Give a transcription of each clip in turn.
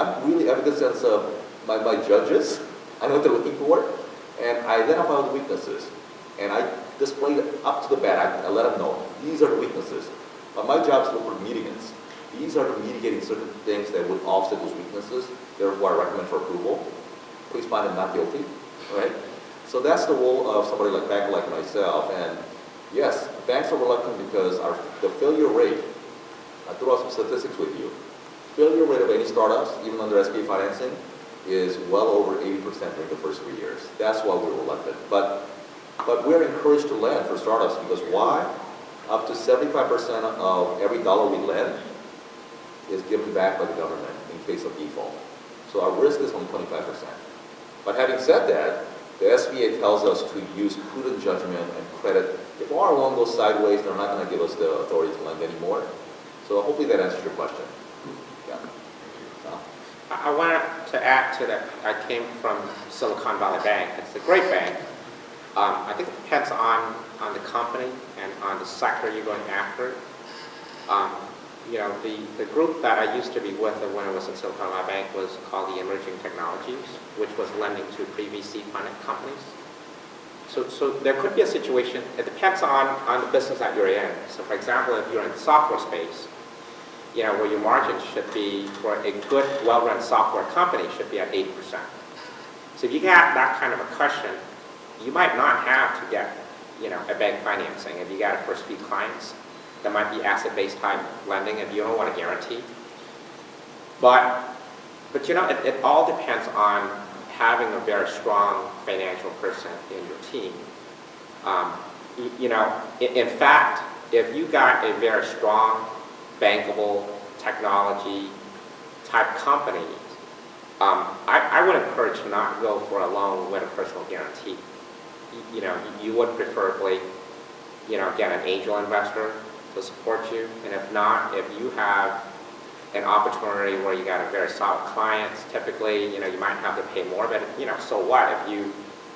I'm really have a good sense of my judges. I know what they're looking for, and I identify the weaknesses. And I display it up to the bat. I let them know, these are the weaknesses. But my job is to look for mitigants. These are the mitigating certain things that would offset those weaknesses. Therefore, I recommend for approval. Please find them not guilty, right? So that's the role of somebody like bank like myself. And yes, banks are reluctant because the failure rate, I threw out some statistics with you. Failure rate of any startups, even under SBA financing, is well over 80% during the first 3 years. That's why we're reluctant. But we're encouraged to lend for startups because why? Up to 75% of every dollar we lend is given back by the government in case of default. So our risk is only 25%. But having said that, the SBA tells us to use prudent judgment and credit. If our loan goes sideways, they're not going to give us the authority to lend anymore. So hopefully that answers your question. Yeah. I wanted to add to that. I came from Silicon Valley Bank. It's a great bank. I think it depends on the company and on the sector you're going after. You know, the group that I used to be with when I was in Silicon Valley Bank was called the Emerging Technologies, which was lending to pre-VC funded companies. So there could be a situation, it depends on the business that you're in. So for example, if you're in the software space, you know, where your margins should be for a good, well-run software company should be at 80%. So if you got that kind of a cushion, you might not have to get, you know, a bank financing if you got a first few clients. That might be asset-based type lending if you don't want to guarantee. But you know, it all depends on having a very strong financial person in your team. You know, in fact, if you got a very strong, bankable technology type company, I would encourage not to go for a loan with a personal guarantee. You know, you would preferably, you know, get an angel investor to support you, and if not, if you have an opportunity where you got a very solid clients, typically, you know, you might have to pay more, but you know, so what? If you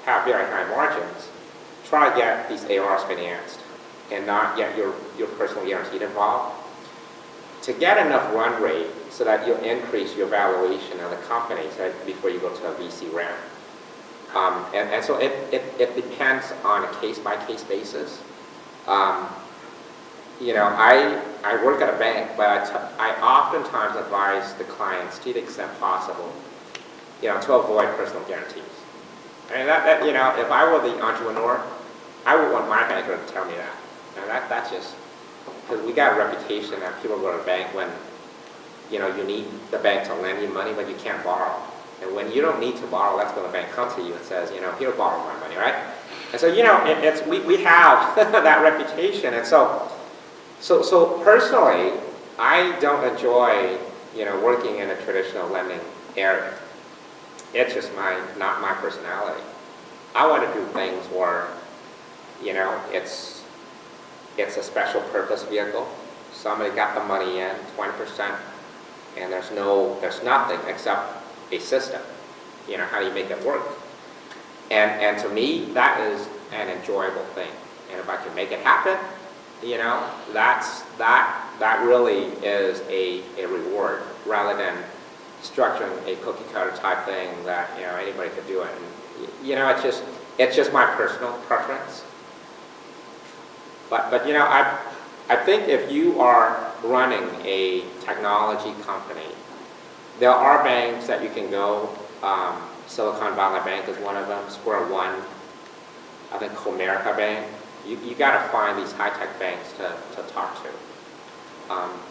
have very high margins, try to get these ARs financed and not get your personal guaranteed involved to get enough run rate so that you'll increase your valuation of the company before you go to a VC round. And so it depends on a case-by-case basis. You know, I work at a bank, but I oftentimes advise the clients to the extent possible, you know, to avoid personal guarantees. And that you know, if I were the entrepreneur, I would want my banker to tell me that. And that's just, because we got a reputation that people go to a bank when, you know, you need the bank to lend you money, but you can't borrow. And when you don't need to borrow, that's when the bank comes to you and says, you know, here, borrow my money, right? And so, you know, we have that reputation. And so personally, I don't enjoy, you know, working in a traditional lending area. It's just not my personality. I want to do things where, you know, it's a special purpose vehicle. Somebody got the money in, 20%, and there's nothing except a system. You know, how do you make it work? And to me, that is an enjoyable thing. And if I can make it happen, you know, that really is a reward rather than structuring a cookie cutter type thing that, you know, anybody could do it. And, you know, it's just my personal preference. But you know, I think if you are running a technology company, there are banks that you can go. Silicon Valley Bank is one of them. Square One, I think Comerica Bank. You got to find these high-tech banks to talk to.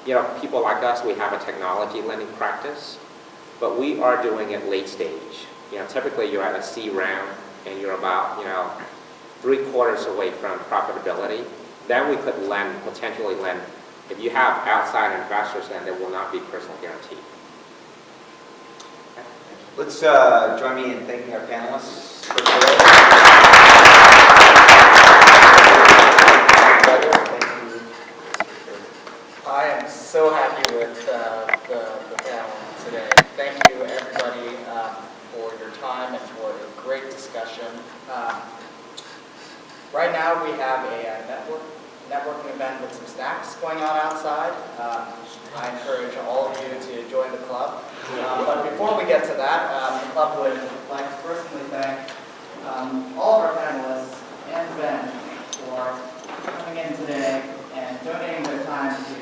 You know, people like us, we have a technology lending practice, but we are doing it late stage. You know, typically you're at a C round and you're about, you know, 3/4 away from profitability. Then we could potentially lend. If you have outside investors, then there will not be personal guarantee. Let's join me in thanking our panelists for today. I am so happy with the panel today. Thank you, everybody, for your time and for a great discussion. Right now, we have a networking event with some snacks going on outside. I encourage all of you to join the club. club. But before we get to that, the club would like to personally thank all of our panelists and Ben for coming in today and donating their time to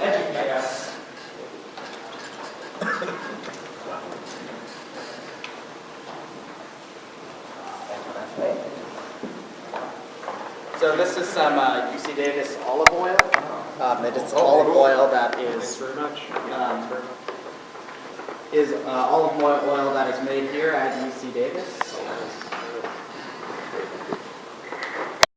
educate us. So this is some UC Davis olive oil. It's olive oil that is olive oil that is made here at UC Davis.